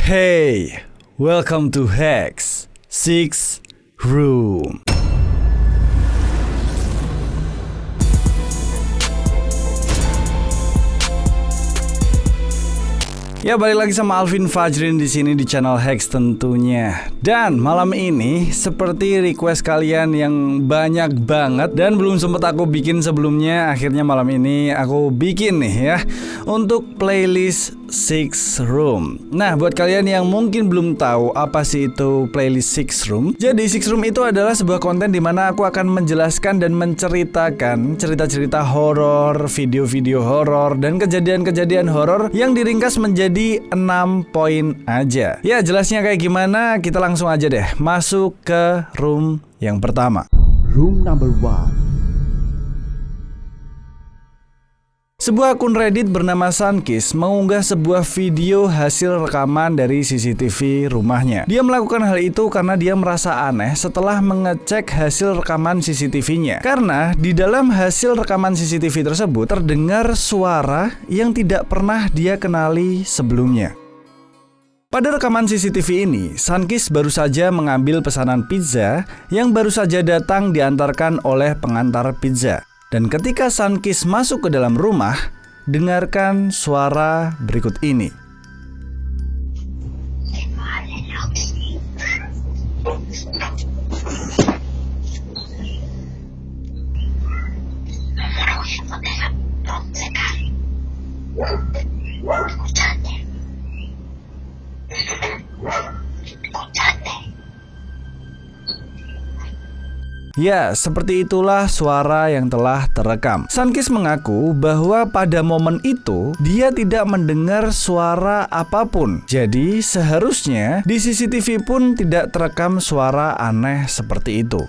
Hey, welcome to Hex Six Room. Ya, balik lagi sama Alvin Fajrin di sini di channel Hex tentunya. Dan malam ini seperti request kalian yang banyak banget dan belum sempat aku bikin sebelumnya, akhirnya malam ini aku bikin nih ya untuk playlist Six Room. Nah, buat kalian yang mungkin belum tahu apa sih itu playlist Six Room, jadi Six Room itu adalah sebuah konten di mana aku akan menjelaskan dan menceritakan cerita-cerita horor, video-video horor, dan kejadian-kejadian horor yang diringkas menjadi 6 poin aja. Ya, jelasnya kayak gimana? Kita langsung aja deh masuk ke room yang pertama. Room number 1. Sebuah akun Reddit bernama Sunkist mengunggah sebuah video hasil rekaman dari CCTV rumahnya. Dia melakukan hal itu karena dia merasa aneh setelah mengecek hasil rekaman CCTV-nya. Karena di dalam hasil rekaman CCTV tersebut terdengar suara yang tidak pernah dia kenali sebelumnya. Pada rekaman CCTV ini, Sunkist baru saja mengambil pesanan pizza yang baru saja datang diantarkan oleh pengantar pizza. Dan ketika Sunkist masuk ke dalam rumah, dengarkan suara berikut ini. Ya, seperti itulah suara yang telah terekam. Sunkist mengaku bahwa pada momen itu dia tidak mendengar suara apapun. Jadi seharusnya di CCTV pun tidak terekam suara aneh seperti itu.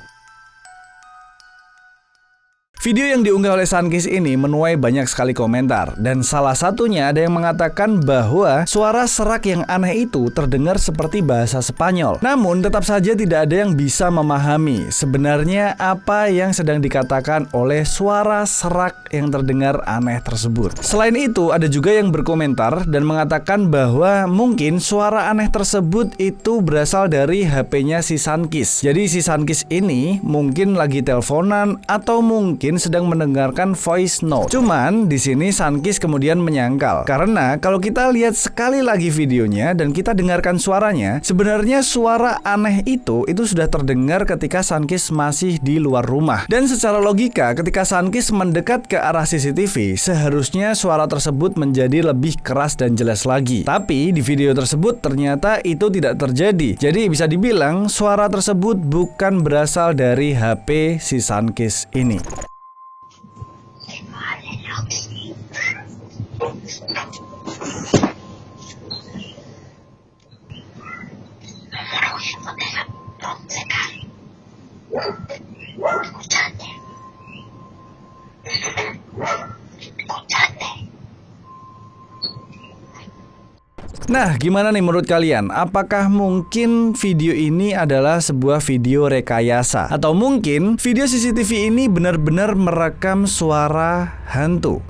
Video yang diunggah oleh Sunkist ini menuai banyak sekali komentar, dan salah satunya ada yang mengatakan bahwa suara serak yang aneh itu terdengar seperti bahasa Spanyol. Namun tetap saja tidak ada yang bisa memahami sebenarnya apa yang sedang dikatakan oleh suara serak yang terdengar aneh tersebut. Selain itu, ada juga yang berkomentar dan mengatakan bahwa mungkin suara aneh tersebut itu berasal dari HP-nya si Sunkist. Jadi si Sunkist ini mungkin lagi teleponan atau mungkin sedang mendengarkan voice note. Cuman di sini Sunkist kemudian menyangkal karena kalau kita lihat sekali lagi videonya dan kita dengarkan suaranya, sebenarnya suara aneh itu sudah terdengar ketika Sunkist masih di luar rumah. Dan secara logika, ketika Sunkist mendekat ke arah CCTV, seharusnya suara tersebut menjadi lebih keras dan jelas lagi. Tapi di video tersebut ternyata itu tidak terjadi. Jadi bisa dibilang suara tersebut bukan berasal dari HP si Sunkist ini. Nah, gimana nih menurut kalian? Apakah mungkin video ini adalah sebuah video rekayasa? Atau mungkin video CCTV ini benar-benar merekam suara hantu?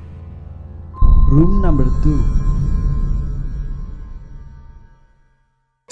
Room number 2.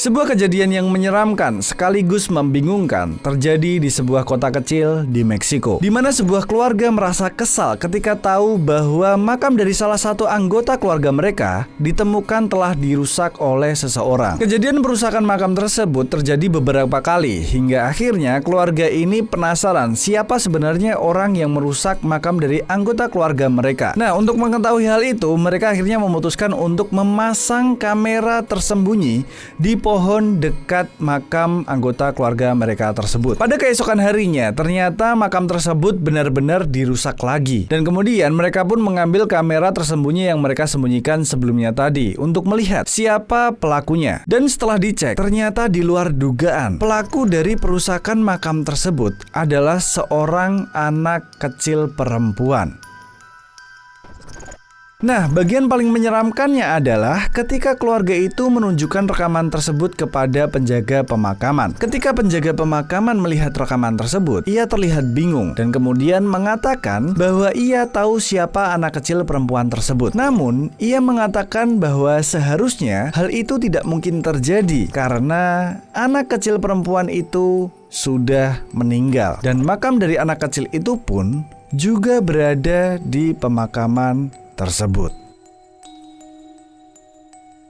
Sebuah kejadian yang menyeramkan sekaligus membingungkan terjadi di sebuah kota kecil di Meksiko, di mana sebuah keluarga merasa kesal ketika tahu bahwa makam dari salah satu anggota keluarga mereka ditemukan telah dirusak oleh seseorang. Kejadian perusakan makam tersebut terjadi beberapa kali hingga akhirnya keluarga ini penasaran siapa sebenarnya orang yang merusak makam dari anggota keluarga mereka. Nah, untuk mengetahui hal itu, mereka akhirnya memutuskan untuk memasang kamera tersembunyi di pohon dekat makam anggota keluarga mereka tersebut. Pada keesokan harinya, ternyata makam tersebut benar-benar dirusak lagi. Dan kemudian mereka pun mengambil kamera tersembunyi yang mereka sembunyikan sebelumnya tadi untuk melihat siapa pelakunya. Dan setelah dicek, ternyata di luar dugaan, pelaku dari perusakan makam tersebut adalah seorang anak kecil perempuan. Nah, bagian paling menyeramkannya adalah ketika keluarga itu menunjukkan rekaman tersebut kepada penjaga pemakaman. Ketika penjaga pemakaman melihat rekaman tersebut, ia terlihat bingung dan kemudian mengatakan bahwa ia tahu siapa anak kecil perempuan tersebut. Namun, ia mengatakan bahwa seharusnya hal itu tidak mungkin terjadi karena anak kecil perempuan itu sudah meninggal dan makam dari anak kecil itu pun juga berada di pemakaman tersebut.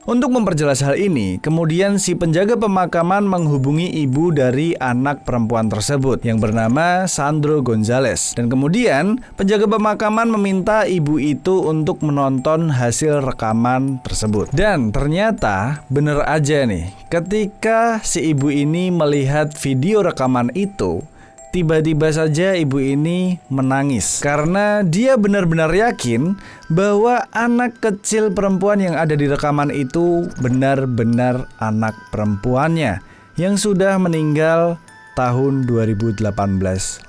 Untuk memperjelas hal ini, kemudian si penjaga pemakaman menghubungi ibu dari anak perempuan tersebut yang bernama Sandro Gonzalez. Dan kemudian penjaga pemakaman meminta ibu itu untuk menonton hasil rekaman tersebut. Dan ternyata bener aja nih, ketika si ibu ini melihat video rekaman itu, tiba-tiba saja ibu ini menangis karena dia benar-benar yakin bahwa anak kecil perempuan yang ada di rekaman itu benar-benar anak perempuannya yang sudah meninggal tahun 2018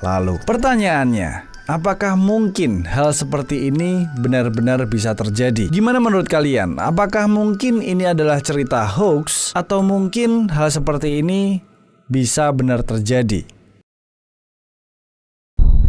lalu. Pertanyaannya, apakah mungkin hal seperti ini benar-benar bisa terjadi? Gimana menurut kalian? Apakah mungkin ini adalah cerita hoax atau mungkin hal seperti ini bisa benar terjadi?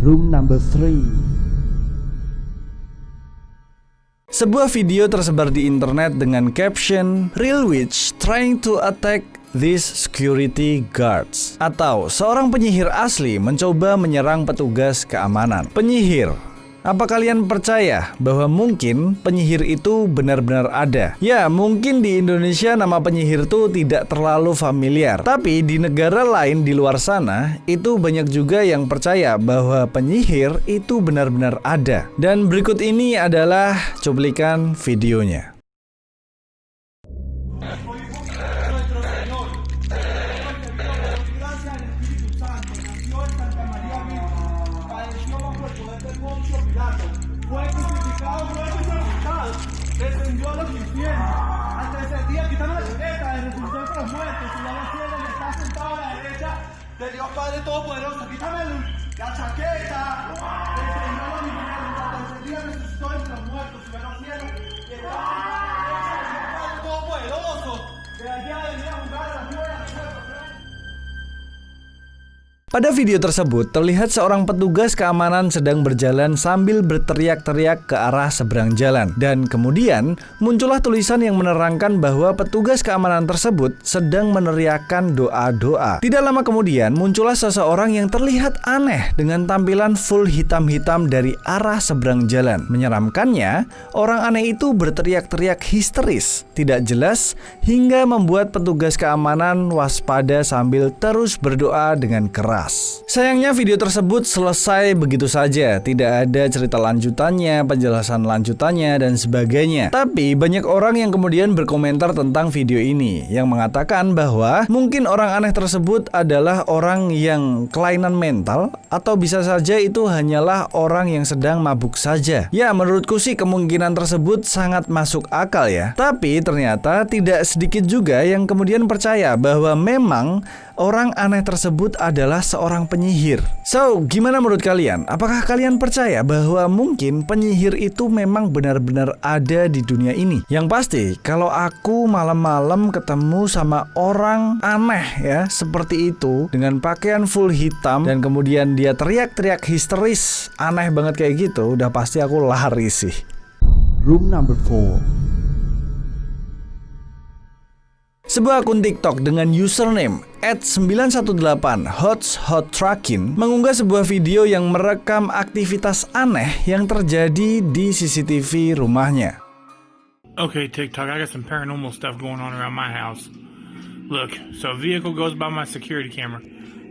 Room number 3. Sebuah video tersebar di internet dengan caption "Real witch trying to attack these security guards", atau seorang penyihir asli mencoba menyerang petugas keamanan. Penyihir. Apa kalian percaya bahwa mungkin penyihir itu benar-benar ada? Ya, mungkin di Indonesia nama penyihir itu tidak terlalu familiar. Tapi di negara lain di luar sana, itu banyak juga yang percaya bahwa penyihir itu benar-benar ada. Dan berikut ini adalah cuplikan videonya. Fue crucificado, descendió a los infiernos. Hasta ese día quitaron la chaqueta de resurrección con los muertos y ya lo cielo que está sentado a la derecha de Dios Padre Todopoderoso. Quítame la chaqueta, descendió a los infiernos. Hasta ese día resucitó entre los muertos y ya lo cielo que está sentado a la derecha de Dios Padre Todopoderoso. De allá venía a jugar a las nubes de los muertos. Pada video tersebut, terlihat seorang petugas keamanan sedang berjalan sambil berteriak-teriak ke arah seberang jalan. Dan kemudian, muncullah tulisan yang menerangkan bahwa petugas keamanan tersebut sedang meneriakkan doa-doa. Tidak lama kemudian, muncullah seseorang yang terlihat aneh dengan tampilan full hitam-hitam dari arah seberang jalan. Menyeramkannya, orang aneh itu berteriak-teriak histeris, tidak jelas, hingga membuat petugas keamanan waspada sambil terus berdoa dengan keras. Sayangnya video tersebut selesai begitu saja, tidak ada cerita lanjutannya, penjelasan lanjutannya, dan sebagainya. Tapi banyak orang yang kemudian berkomentar tentang video ini, yang mengatakan bahwa mungkin orang aneh tersebut adalah orang yang kelainan mental, atau bisa saja itu hanyalah orang yang sedang mabuk saja. Ya, menurutku sih kemungkinan tersebut sangat masuk akal ya. Tapi ternyata tidak sedikit juga yang kemudian percaya bahwa memang orang aneh tersebut adalah seorang penyihir. So, gimana menurut kalian? Apakah kalian percaya bahwa mungkin penyihir itu memang benar-benar ada di dunia ini? Yang pasti, kalau aku malam-malam ketemu sama orang aneh ya, seperti itu, dengan pakaian full hitam, dan kemudian dia teriak-teriak histeris, aneh banget kayak gitu, udah pasti aku lari sih. Room number 4. Sebuah akun TikTok dengan username @918hotsHotTruckin mengunggah sebuah video yang merekam aktivitas aneh yang terjadi di CCTV rumahnya. Okay, TikTok, I got some paranormal stuff going on around my house. Look, so a vehicle goes by my security camera.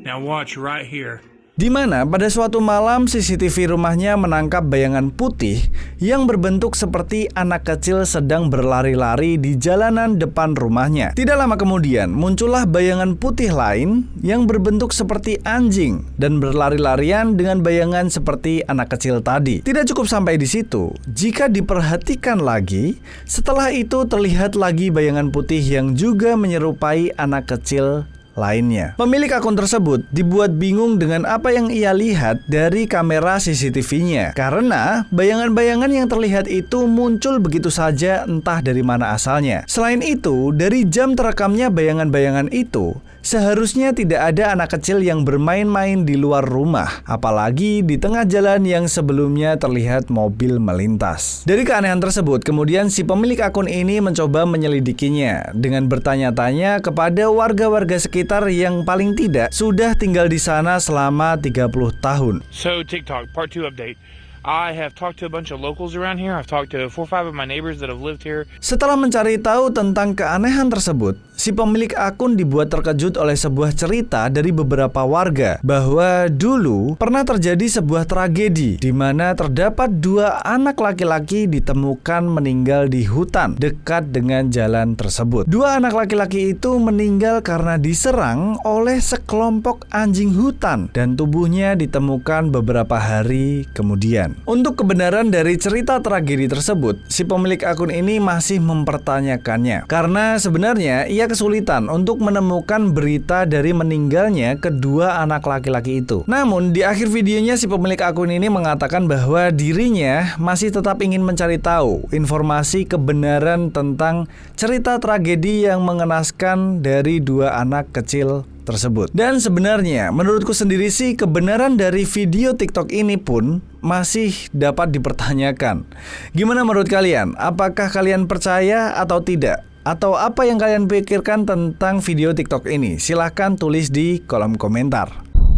Now watch right here. Di mana pada suatu malam CCTV rumahnya menangkap bayangan putih yang berbentuk seperti anak kecil sedang berlari-lari di jalanan depan rumahnya. Tidak lama kemudian muncullah bayangan putih lain yang berbentuk seperti anjing dan berlari-larian dengan bayangan seperti anak kecil tadi. Tidak cukup sampai di situ. Jika diperhatikan lagi, setelah itu terlihat lagi bayangan putih yang juga menyerupai anak kecil lainnya. Pemilik akun tersebut dibuat bingung dengan apa yang ia lihat dari kamera CCTV-nya karena bayangan-bayangan yang terlihat itu muncul begitu saja entah dari mana asalnya. Selain itu, dari jam terekamnya bayangan-bayangan itu, seharusnya tidak ada anak kecil yang bermain-main di luar rumah, apalagi di tengah jalan yang sebelumnya terlihat mobil melintas. Dari keanehan tersebut, kemudian si pemilik akun ini mencoba menyelidikinya dengan bertanya-tanya kepada warga-warga sekitar yang paling tidak sudah tinggal di sana selama 30 tahun. So TikTok, part 2 update. I have talked to a bunch of locals around here. I've talked to 4 or 5 of my neighbors that have lived here. Setelah mencari tahu tentang keanehan tersebut, si pemilik akun dibuat terkejut oleh sebuah cerita dari beberapa warga bahwa dulu pernah terjadi sebuah tragedi di mana terdapat 2 anak laki-laki ditemukan meninggal di hutan dekat dengan jalan tersebut. 2 anak laki-laki itu meninggal karena diserang oleh sekelompok anjing hutan dan tubuhnya ditemukan beberapa hari kemudian. Untuk kebenaran dari cerita tragedi tersebut, si pemilik akun ini masih mempertanyakannya karena sebenarnya ia kesulitan untuk menemukan berita dari meninggalnya kedua anak laki-laki itu. Namun di akhir videonya si pemilik akun ini mengatakan bahwa dirinya masih tetap ingin mencari tahu informasi kebenaran tentang cerita tragedi yang mengenaskan dari 2 anak kecil tersebut. Dan sebenarnya menurutku sendiri sih kebenaran dari video TikTok ini pun masih dapat dipertanyakan. Gimana menurut kalian? Apakah kalian percaya atau tidak? Atau apa yang kalian pikirkan tentang video TikTok ini? Silahkan tulis di kolom komentar.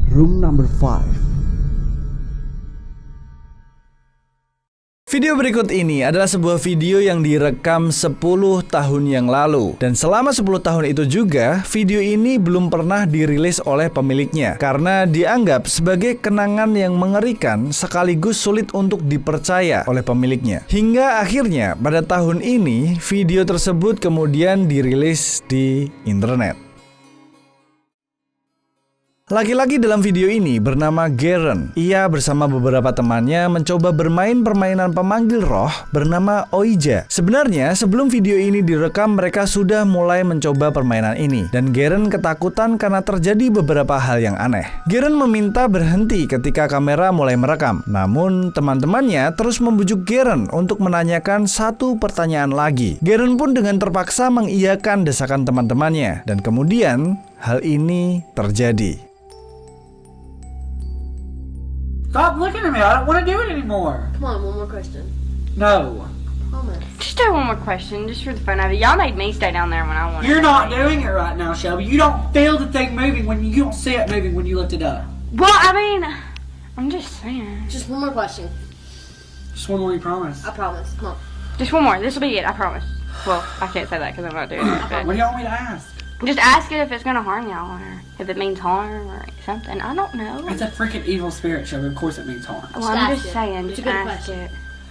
Room number 5. Video berikut ini adalah sebuah video yang direkam 10 tahun yang lalu. Dan selama 10 tahun itu juga, video ini belum pernah dirilis oleh pemiliknya karena dianggap sebagai kenangan yang mengerikan sekaligus sulit untuk dipercaya oleh pemiliknya. Hingga akhirnya pada tahun ini, video tersebut kemudian dirilis di internet. Laki-laki dalam video ini bernama Garen. Ia bersama beberapa temannya mencoba bermain permainan pemanggil roh bernama Ouija. Sebenarnya sebelum video ini direkam mereka sudah mulai mencoba permainan ini dan Garen ketakutan karena terjadi beberapa hal yang aneh. Garen meminta berhenti ketika kamera mulai merekam. Namun teman-temannya terus membujuk Garen untuk menanyakan satu pertanyaan lagi. Garen pun dengan terpaksa mengiyakan desakan teman-temannya dan kemudian hal ini terjadi. Stop looking at me. I don't want to do it anymore. Come on, one more question. No. Promise. Just do one more question, just for the fun of it. Y'all made me stay down there when I wanted. You're not doing it right now, Shelby. You don't feel the thing moving when you don't see it moving when you lift it up. Well, I mean, I'm just saying. Just one more question. Just one more, you promise. I promise. Come on. Just one more. This will be it. I promise. Well, I can't say that because I'm not doing it. But What do y'all want me to ask? just ask it if it's gonna harm y'all or if it means harm or something. I don't know. It's a freaking evil spirit, Shelby. Of course it means harm. Well, I'm Just just ask it. saying. It's Just a good ask question.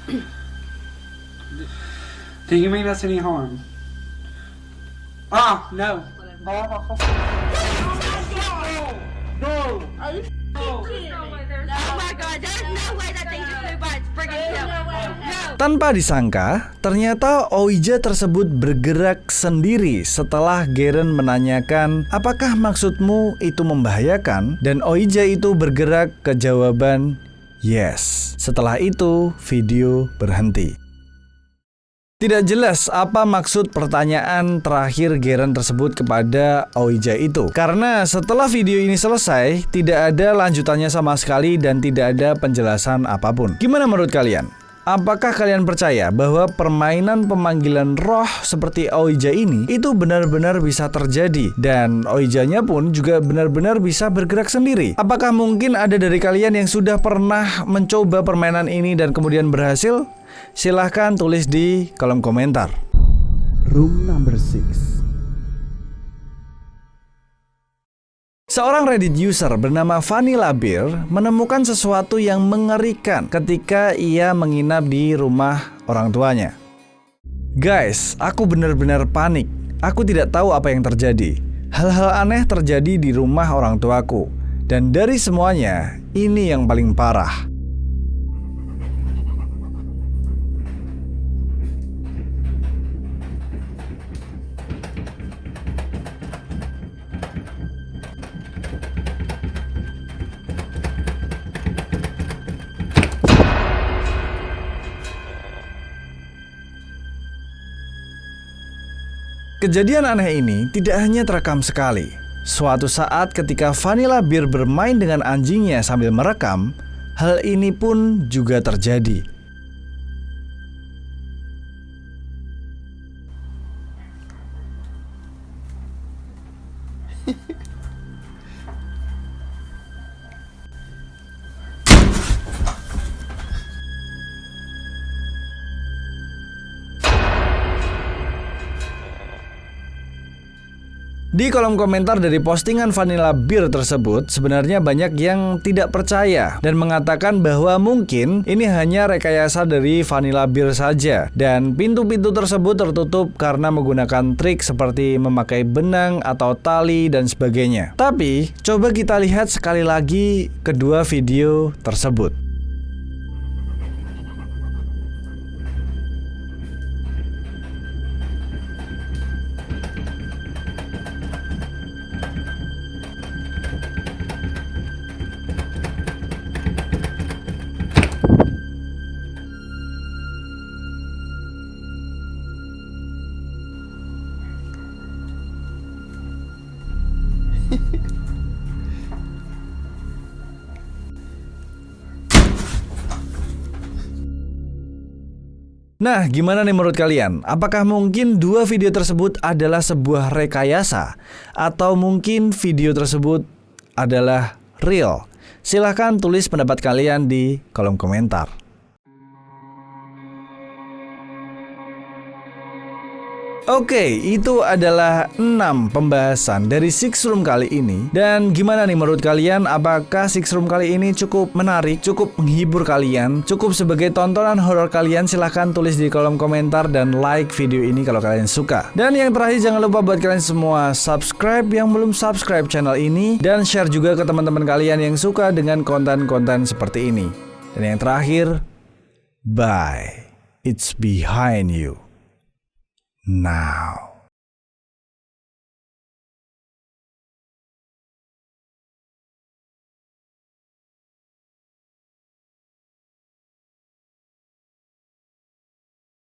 it. Do you mean us any harm? Ah, no. Oh my God! There's no way that thing's a food by its friggin' self. No. Tanpa disangka, ternyata Ouija tersebut bergerak sendiri setelah Garen menanyakan, apakah maksudmu itu membahayakan? Dan Ouija itu bergerak ke jawaban, yes. Setelah itu, video berhenti. Tidak jelas apa maksud pertanyaan terakhir Garen tersebut kepada Ouija itu. Karena setelah video ini selesai, tidak ada lanjutannya sama sekali dan tidak ada penjelasan apapun. Gimana menurut kalian? Apakah kalian percaya bahwa permainan pemanggilan roh seperti Ouija ini itu benar-benar bisa terjadi dan Ouija-nya pun juga benar-benar bisa bergerak sendiri? Apakah mungkin ada dari kalian yang sudah pernah mencoba permainan ini dan kemudian berhasil? Silahkan tulis di kolom komentar. Room number 6. Seorang Reddit user bernama Vanilla Bear menemukan sesuatu yang mengerikan ketika ia menginap di rumah orang tuanya. Guys, aku benar-benar panik. Aku tidak tahu apa yang terjadi. Hal-hal aneh terjadi di rumah orang tuaku. Dan dari semuanya, ini yang paling parah. Kejadian aneh ini tidak hanya terekam sekali. Suatu saat ketika Vanilla Bear bermain dengan anjingnya sambil merekam, hal ini pun juga terjadi. Di kolom komentar dari postingan Vanilla Bear tersebut, sebenarnya banyak yang tidak percaya dan mengatakan bahwa mungkin ini hanya rekayasa dari Vanilla Bear saja dan pintu-pintu tersebut tertutup karena menggunakan trik seperti memakai benang atau tali dan sebagainya. Tapi, coba kita lihat sekali lagi kedua video tersebut. Nah, gimana nih menurut kalian? Apakah mungkin dua video tersebut adalah sebuah rekayasa? Atau mungkin video tersebut adalah real? Silahkan tulis pendapat kalian di kolom komentar. Oke, itu adalah 6 pembahasan dari Six Room kali ini. Dan gimana nih menurut kalian? Apakah Six Room kali ini cukup menarik, cukup menghibur kalian, cukup sebagai tontonan horor kalian? Silahkan tulis di kolom komentar dan like video ini kalau kalian suka. Dan yang terakhir, jangan lupa buat kalian semua subscribe yang belum subscribe channel ini, dan share juga ke teman-teman kalian yang suka dengan konten-konten seperti ini. Dan yang terakhir, bye. It's behind you now.